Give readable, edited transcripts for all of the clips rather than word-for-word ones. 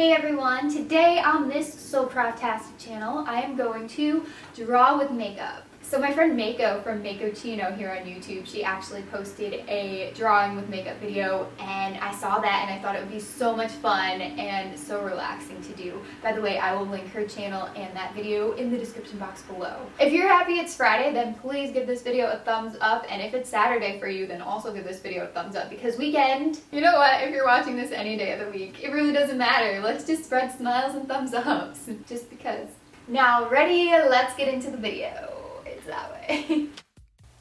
Hey everyone, today on this SoCraftastic channel, I am going to draw with makeup. So my friend Mako from Mako Chino here on YouTube, she actually posted a drawing with makeup video and I saw that and I thought it would be so much fun and so relaxing to do. By the way, I will link her channel and that video in the description box below. If you're happy it's Friday, then please give this video a thumbs up, and if it's Saturday for you, then also give this video a thumbs up because weekend, you know what, if you're watching this any day of the week, it really doesn't matter. Let's just spread smiles and thumbs ups, just because. Now ready? Let's get into the video. That way.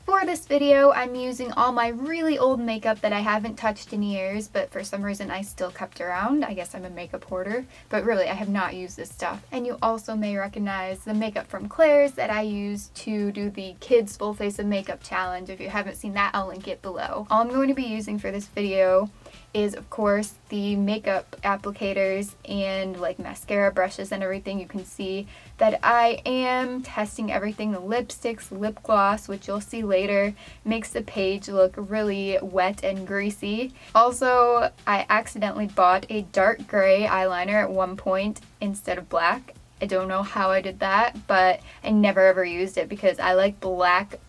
For this video, I'm using all my really old makeup that I haven't touched in years, but for some reason I still kept around. I guess I'm a makeup hoarder, but really I have not used this stuff. And you also may recognize the makeup from Claire's that I used to do the Kids Full Face of Makeup challenge. If you haven't seen that, I'll link it below. All I'm going to be using for this video is of course the makeup applicators and like mascara brushes and everything. You can see that I am testing everything. The lipsticks, lip gloss, which you'll see later, makes the page look really wet and greasy. Also, I accidentally bought a dark gray eyeliner at one point instead of black. I don't know how I did that, but I never ever used it because I like black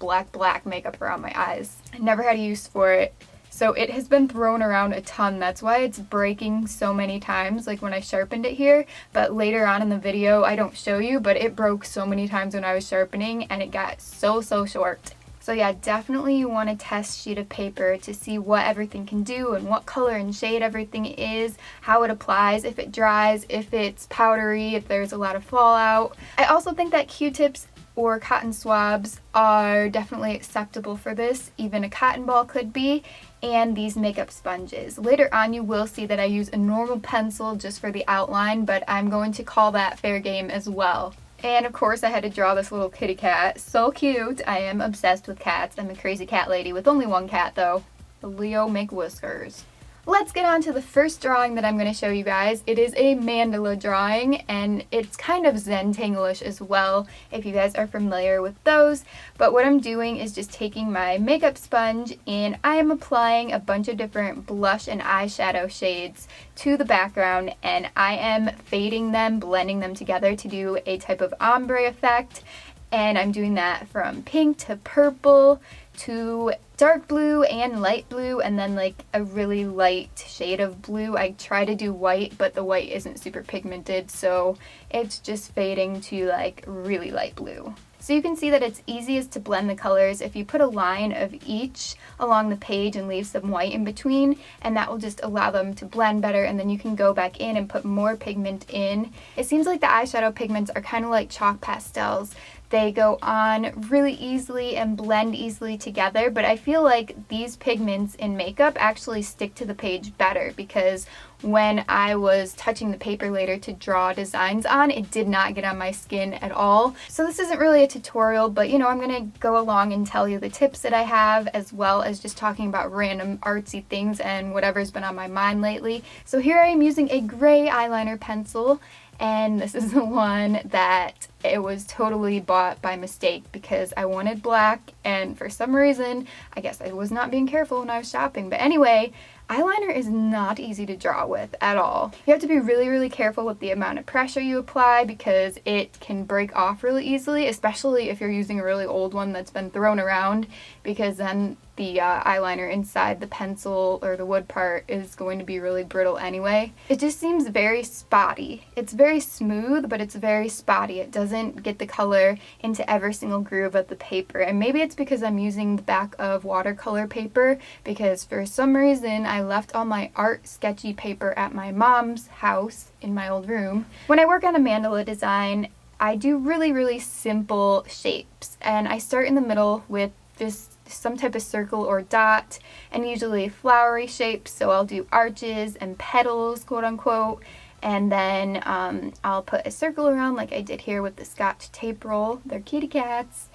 makeup around my eyes. I never had a use for it. So it has been thrown around a ton. That's why it's breaking so many times, like when I sharpened it here. But later on in the video, I don't show you, but it broke so many times when I was sharpening and it got so short. So yeah, definitely you want to test sheet of paper to see what everything can do and what color and shade everything is, how it applies, if it dries, if it's powdery, if there's a lot of fallout. I also think that Q-tips or cotton swabs are definitely acceptable for this. Even a cotton ball could be. And these makeup sponges. Later on you will see that I use a normal pencil just for the outline, but I'm going to call that fair game as well. And of course I had to draw this little kitty cat. So cute. I am obsessed with cats. I'm a crazy cat lady with only one cat though. The Leo McWhiskers. Let's get on to the first drawing that I'm going to show you guys. It is a mandala drawing and it's kind of Zentangle-ish as well if you guys are familiar with those. But what I'm doing is just taking my makeup sponge and I am applying a bunch of different blush and eyeshadow shades to the background, and I am fading them, blending them together to do a type of ombre effect. And I'm doing that from pink to purple to dark blue and light blue, and then like a really light shade of blue. I try to do white, but the white isn't super pigmented, so it's just fading to like really light blue. So you can see that it's easiest to blend the colors if you put a line of each along the page and leave some white in between, and that will just allow them to blend better, and then you can go back in and put more pigment in. It seems like the eyeshadow pigments are kind of like chalk pastels. They go on really easily and blend easily together, but I feel like these pigments in makeup actually stick to the page better because when I was touching the paper later to draw designs on, it did not get on my skin at all. So this isn't really a tutorial, but you know, I'm going to go along and tell you the tips that I have, as well as just talking about random artsy things and whatever's been on my mind lately. So here I am using a gray eyeliner pencil, and this is the one that it was totally bought by mistake because I wanted black, and for some reason, I guess I was not being careful when I was shopping. But anyway, eyeliner is not easy to draw with at all. You have to be really careful with the amount of pressure you apply because it can break off really easily, especially if you're using a really old one that's been thrown around, because then the eyeliner inside the pencil or the wood part is going to be really brittle anyway. It just seems very spotty. It's very smooth, but it's very spotty. It doesn't get the color into every single groove of the paper. And maybe it's because I'm using the back of watercolor paper, because for some reason I left all my art sketchy paper at my mom's house in my old room. When I work on a mandala design, I do really simple shapes, and I start in the middle with just some type of circle or dot, and usually flowery shapes, so I'll do arches and petals, quote unquote, and then I'll put a circle around like I did here with the Scotch tape roll. They're kitty cats.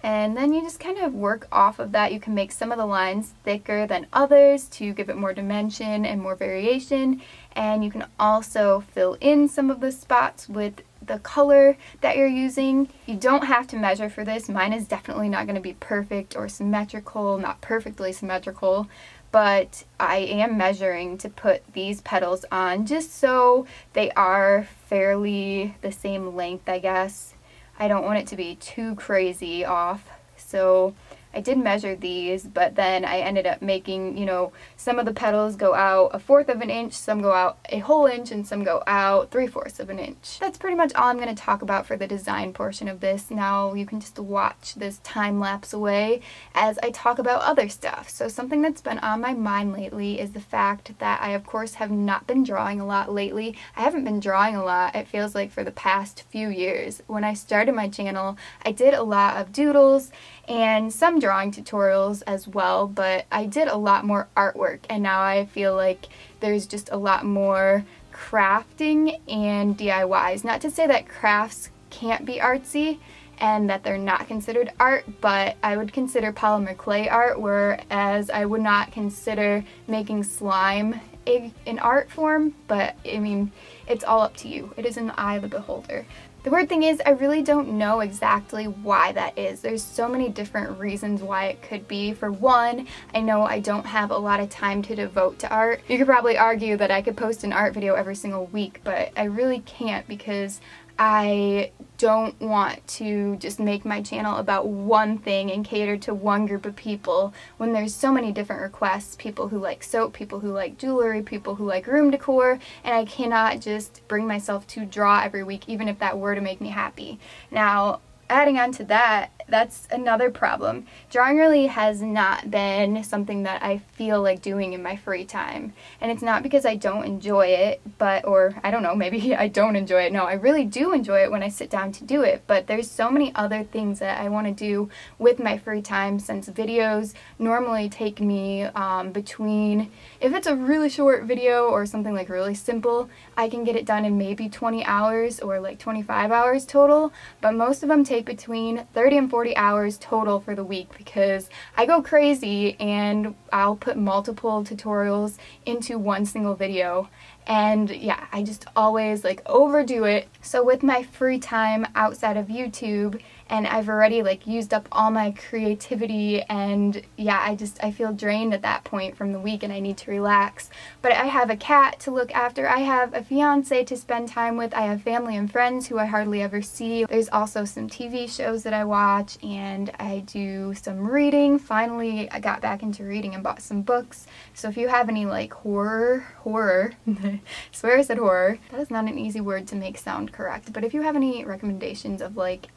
And then you just kind of work off of that. You can make some of the lines thicker than others to give it more dimension and more variation, and you can also fill in some of the spots with the color that you're using. You don't have to measure for this. Mine is definitely not going to be perfect or symmetrical, not perfectly symmetrical, but I am measuring to put these petals on just so they are fairly the same length, I guess. I don't want it to be too crazy off, so I did measure these, but then I ended up making, you know, some of the petals go out 1/4 of an inch, some go out a whole inch, and some go out 3/4 of an inch. That's pretty much all I'm going to talk about for the design portion of this. Now you can just watch this time lapse away as I talk about other stuff. So something that's been on my mind lately is the fact that I of course have not been drawing a lot lately. I haven't been drawing a lot, it feels like, for the past few years. When I started my channel, I did a lot of doodles and some drawing tutorials as well, but I did a lot more artwork, and now I feel like there's just a lot more crafting and DIYs. Not to say that crafts can't be artsy and that they're not considered art, but I would consider polymer clay art, whereas I would not consider making slime an art form. But I mean, it's all up to you. It is in the eye of the beholder. The weird thing is, I really don't know exactly why that is. There's so many different reasons why it could be. For one, I know I don't have a lot of time to devote to art. You could probably argue that I could post an art video every single week, but I really can't because I don't want to just make my channel about one thing and cater to one group of people when there's so many different requests. People who like soap, people who like jewelry, people who like room decor, and I cannot just bring myself to draw every week, even if that were to make me happy. Now, adding on to that, that's another problem. Drawing really has not been something that I feel like doing in my free time. And it's not because I don't enjoy it, or I don't know, maybe I don't enjoy it. No, I really do enjoy it when I sit down to do it, but there's so many other things that I want to do with my free time, since videos normally take me between, if it's a really short video or something like really simple, I can get it done in maybe 20 hours or like 25 hours total, but most of them take between 30 and 40 hours total for the week because I go crazy and I'll put multiple tutorials into one single video. And yeah, I just always like overdo it. So with my free time outside of YouTube, and I've already like used up all my creativity, and yeah, I feel drained at that point from the week and I need to relax. But I have a cat to look after, I have a fiance to spend time with, I have family and friends who I hardly ever see. There's also some TV shows that I watch, and I do some reading. Finally, I got back into reading and bought some books. So if you have any like horror, I swear I said horror. That is not an easy word to make sound correct. But if you have any recommendations of like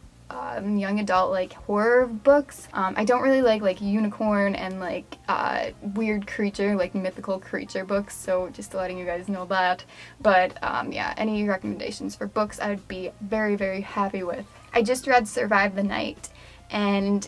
young adult like horror books, I don't really like unicorn and like weird creature, like mythical creature books, so just letting you guys know that. But yeah, any recommendations for books I would be very, very happy with. I just read Survive the Night, and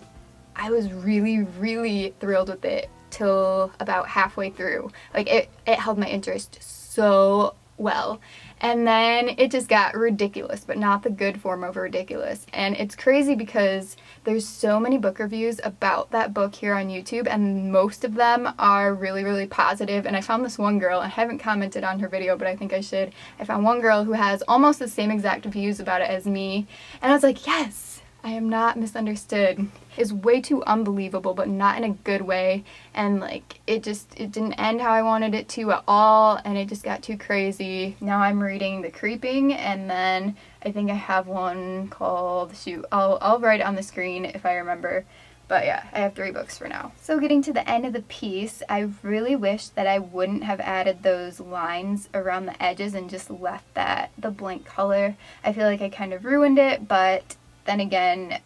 I was really, really thrilled with it till about halfway through. Like it held my interest so well. And then it just got ridiculous, but not the good form of ridiculous. And it's crazy because there's so many book reviews about that book here on YouTube, and most of them are really, really positive. And I found this one girl, I haven't commented on her video, but I think I should. I found one girl who has almost the same exact views about it as me, and I was like, yes! I am not misunderstood. It's way too unbelievable, but not in a good way, and like it didn't end how I wanted it to at all, and it just got too crazy. Now I'm reading The Creeping, and then I think I have one called, shoot, I'll write it on the screen if I remember. But yeah, I have 3 books for now. So getting to the end of the piece, I really wish that I wouldn't have added those lines around the edges and just left the blank color. I feel like I kind of ruined it, but then again,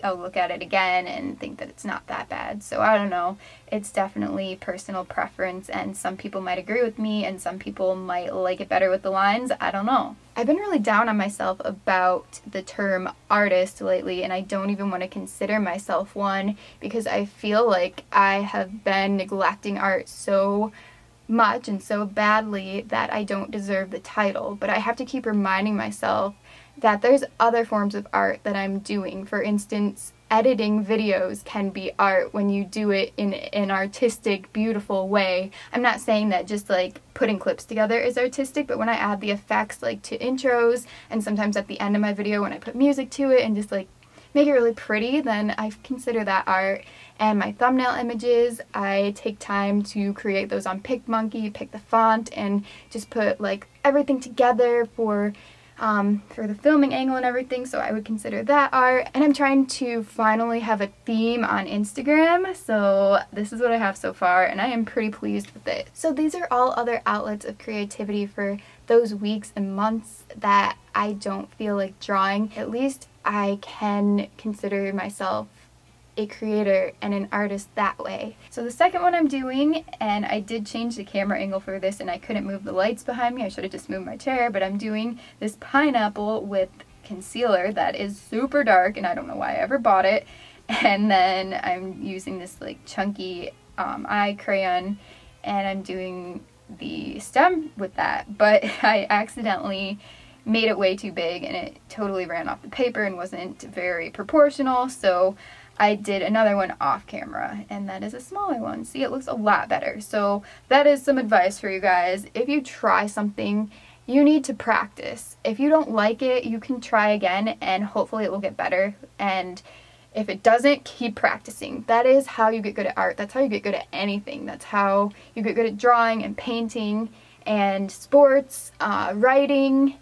I'll look at it again and think that it's not that bad. So I don't know. It's definitely personal preference, and some people might agree with me and some people might like it better with the lines. I don't know. I've been really down on myself about the term artist lately, and I don't even want to consider myself one because I feel like I have been neglecting art so much and so badly that I don't deserve the title. But I have to keep reminding myself that there's other forms of art that I'm doing. For instance, editing videos can be art when you do it in an artistic, beautiful way. I'm not saying that just like putting clips together is artistic, but when I add the effects like to intros and sometimes at the end of my video when I put music to it and just like make it really pretty, then I consider that art. And my thumbnail images, I take time to create those on PicMonkey, pick the font, and just put like everything together for the filming angle and everything, so I would consider that art. And I'm trying to finally have a theme on Instagram, so this is what I have so far, and I am pretty pleased with it. So these are all other outlets of creativity for those weeks and months that I don't feel like drawing. At least I can consider myself a creator and an artist that way. So the second one I'm doing, and I did change the camera angle for this and I couldn't move the lights behind me, I should have just moved my chair, but I'm doing this pineapple with concealer that is super dark, and I don't know why I ever bought it. And then I'm using this like chunky eye crayon, and I'm doing the stem with that, but I accidentally made it way too big and it totally ran off the paper and wasn't very proportional, so I did another one off camera, and that is a smaller one. See, it looks a lot better. So that is some advice for you guys. If you try something, you need to practice. If you don't like it, you can try again and hopefully it will get better. And if it doesn't, keep practicing. That is how you get good at art. That's how you get good at anything. That's how you get good at drawing and painting and sports, writing,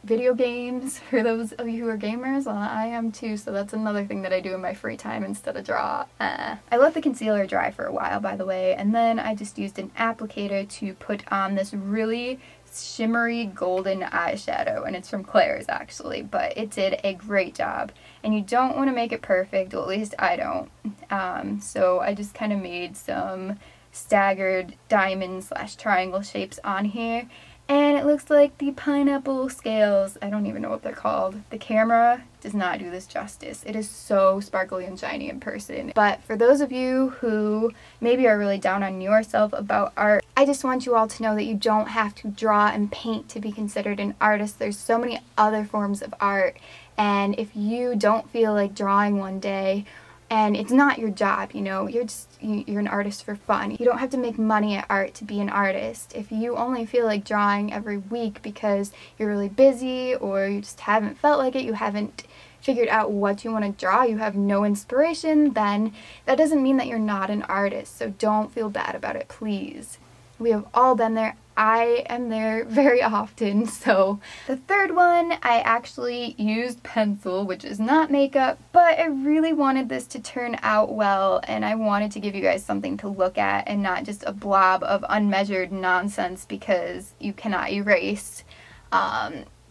video games, for those of you who are gamers. Well, I am too, so that's another thing that I do in my free time instead of draw. I let the concealer dry for a while, by the way, and then I just used an applicator to put on this really shimmery golden eyeshadow, and it's from Claire's actually, but it did a great job. And you don't want to make it perfect, well, at least I don't. So I just kind of made some staggered diamond / triangle shapes on here. And it looks like the pineapple scales. I don't even know what they're called. The camera does not do this justice. It is so sparkly and shiny in person. But for those of you who maybe are really down on yourself about art, I just want you all to know that you don't have to draw and paint to be considered an artist. There's so many other forms of art. And if you don't feel like drawing one day, and it's not your job, you know, you're an artist for fun. You don't have to make money at art to be an artist. If you only feel like drawing every week because you're really busy or you just haven't felt like it, you haven't figured out what you want to draw, you have no inspiration, then that doesn't mean that you're not an artist. So don't feel bad about it, please. We have all been there. I am there very often. So the third one, I actually used pencil, which is not makeup, but I really wanted this to turn out well, and I wanted to give you guys something to look at and not just a blob of unmeasured nonsense, because you cannot erase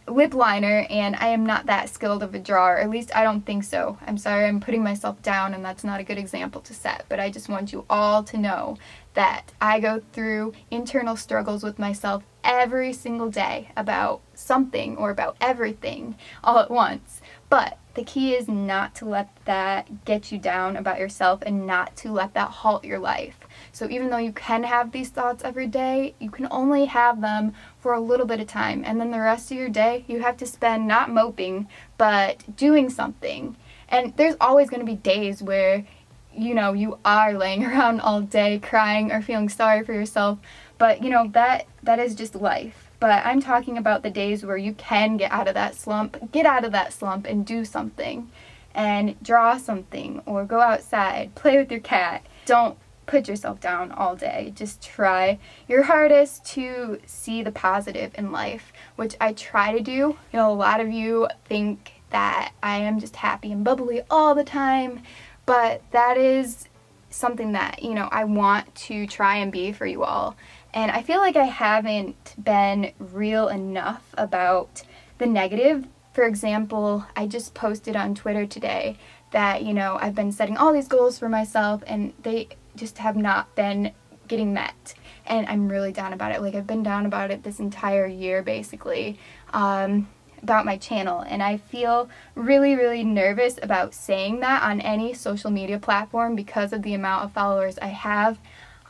lip liner, and I am not that skilled of a drawer, at least I don't think so. I'm sorry, I'm putting myself down, and that's not a good example to set, but I just want you all to know that I go through internal struggles with myself every single day about something or about everything all at once. But the key is not to let that get you down about yourself and not to let that halt your life. So even though you can have these thoughts every day, you can only have them for a little bit of time. And then the rest of your day, you have to spend not moping, but doing something. And there's always going to be days where, you know, you are laying around all day crying or feeling sorry for yourself. But, you know, that is just life. But I'm talking about the days where you can get out of that slump and do something and draw something or go outside, play with your cat. Don't put yourself down all day. Just try your hardest to see the positive in life, which I try to do. You know, a lot of you think that I am just happy and bubbly all the time, but that is something that, you know, I want to try and be for you all. And I feel like I haven't been real enough about the negative. For example, I just posted on Twitter today that, you know, I've been setting all these goals for myself and they just have not been getting met. And I'm really down about it. Like, I've been down about it this entire year, basically, about my channel. And I feel really, really nervous about saying that on any social media platform because of the amount of followers I have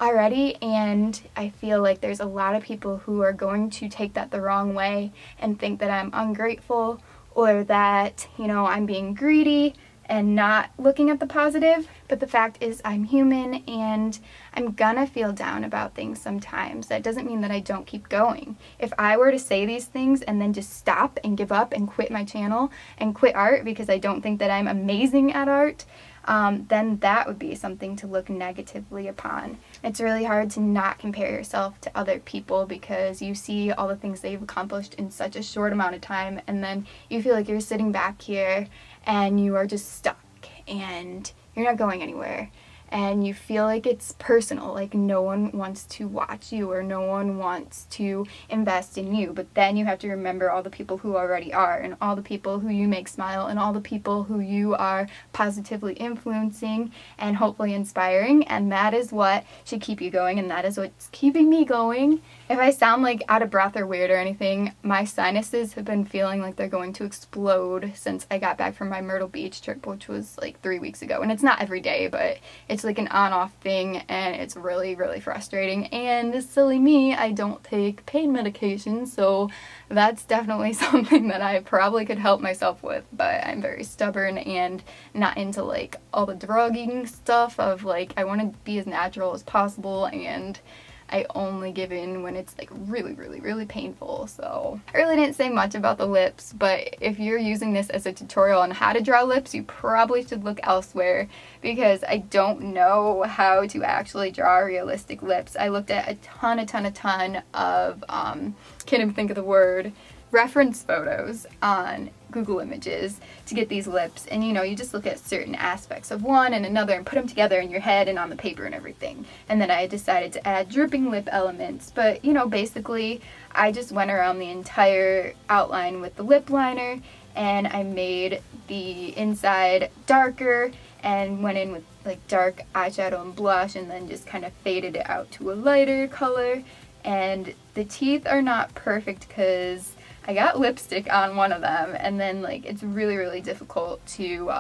already, and I feel like there's a lot of people who are going to take that the wrong way and think that I'm ungrateful or that, you know, I'm being greedy and not looking at the positive. But the fact is, I'm human and I'm gonna feel down about things sometimes. That doesn't mean that I don't keep going. If I were to say these things and then just stop and give up and quit my channel and quit art because I don't think that I'm amazing at art, then that would be something to look negatively upon. It's really hard to not compare yourself to other people because you see all the things they've accomplished in such a short amount of time, and then you feel like you're sitting back here and you are just stuck and you're not going anywhere. And you feel like it's personal, like no one wants to watch you or no one wants to invest in you. But then you have to remember all the people who already are, and all the people who you make smile, and all the people who you are positively influencing and hopefully inspiring. And that is what should keep you going, and that is what's keeping me going. If I sound like out of breath or weird or anything, my sinuses have been feeling like they're going to explode since I got back from my Myrtle Beach trip, which was like 3 weeks ago. And it's not every day, but it's like an on-off thing, and it's really, really frustrating. And silly me, I don't take pain medication, so that's definitely something that I probably could help myself with, but I'm very stubborn and not into like all the drugging stuff of like, I want to be as natural as possible, and I only give in when it's like really, really, really painful. So I really didn't say much about the lips, but if you're using this as a tutorial on how to draw lips, you probably should look elsewhere because I don't know how to actually draw realistic lips. I looked at a ton of, can't even think of the word, reference photos on Google Images to get these lips, and you just look at certain aspects of one and another and put them together in your head and on the paper and everything. And then I decided to add dripping lip elements, but basically I just went around the entire outline with the lip liner, and I made the inside darker and went in with like dark eyeshadow and blush, and then just kind of faded it out to a lighter color. And the teeth are not perfect because I got lipstick on one of them, and then like it's really, really difficult to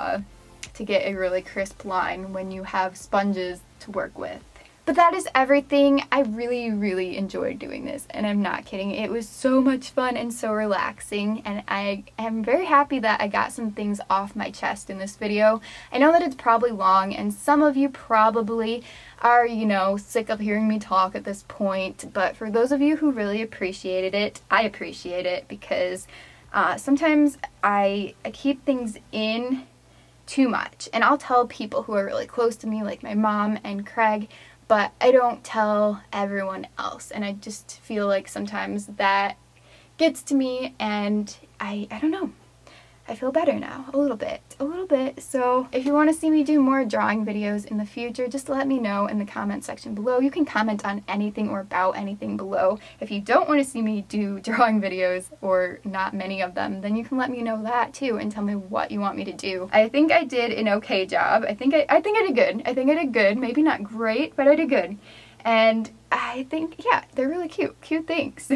get a really crisp line when you have sponges to work with. But that is everything. I really, really enjoyed doing this, and I'm not kidding. It was so much fun and so relaxing, and I am very happy that I got some things off my chest in this video. I know that it's probably long, and some of you probably are, sick of hearing me talk at this point, but for those of you who really appreciated it, I appreciate it because sometimes I keep things in too much, and I'll tell people who are really close to me, like my mom and Craig, but I don't tell everyone else, and I just feel like sometimes that gets to me, and I don't know. I feel better now, a little bit. So if you want to see me do more drawing videos in the future, just let me know in the comment section below. You can comment on anything or about anything below. If you don't want to see me do drawing videos, or not many of them, then you can let me know that too and tell me what you want me to do. I think I did an okay job. I think I did good. I think I did good. Maybe not great, but I did good. And I think, yeah, they're really cute. Cute things.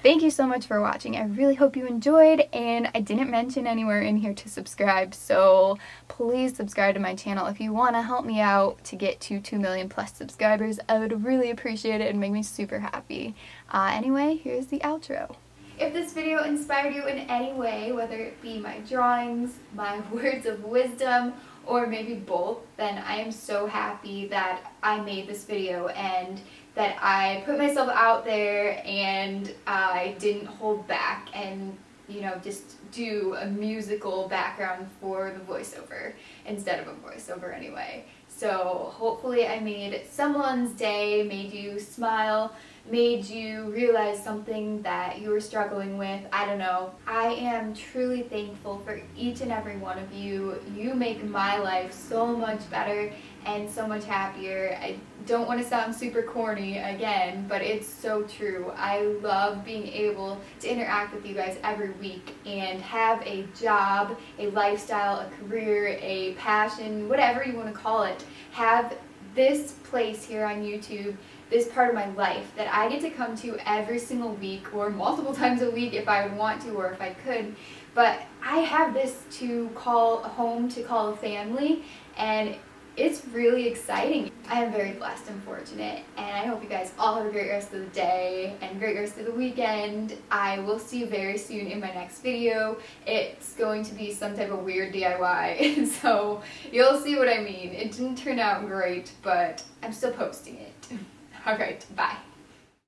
Thank you so much for watching. I really hope you enjoyed, and I didn't mention anywhere in here to subscribe, so please subscribe to my channel if you want to help me out to get to 2 million plus subscribers. I would really appreciate it and make me super happy. Anyway, here's the outro. If this video inspired you in any way, whether it be my drawings, my words of wisdom, or maybe both, then I am so happy that I made this video and that I put myself out there and I didn't hold back and, just do a musical background for the voiceover instead of a voiceover anyway. So hopefully I made someone's day, made you smile, made you realize something that you were struggling with. I don't know. I am truly thankful for each and every one of you. You make my life so much better and so much happier. I don't want to sound super corny again, but it's so true. I love being able to interact with you guys every week and have a job, a lifestyle, a career, a passion, whatever you want to call it. Have this place here on YouTube, this part of my life that I get to come to every single week, or multiple times a week if I would want to or if I could. But I have this to call a home, to call a family, and it's really exciting. I am very blessed and fortunate, and I hope you guys all have a great rest of the day and great rest of the weekend. I will see you very soon in my next video. It's going to be some type of weird DIY, so you'll see what I mean. It didn't turn out great, but I'm still posting it. Alright, bye.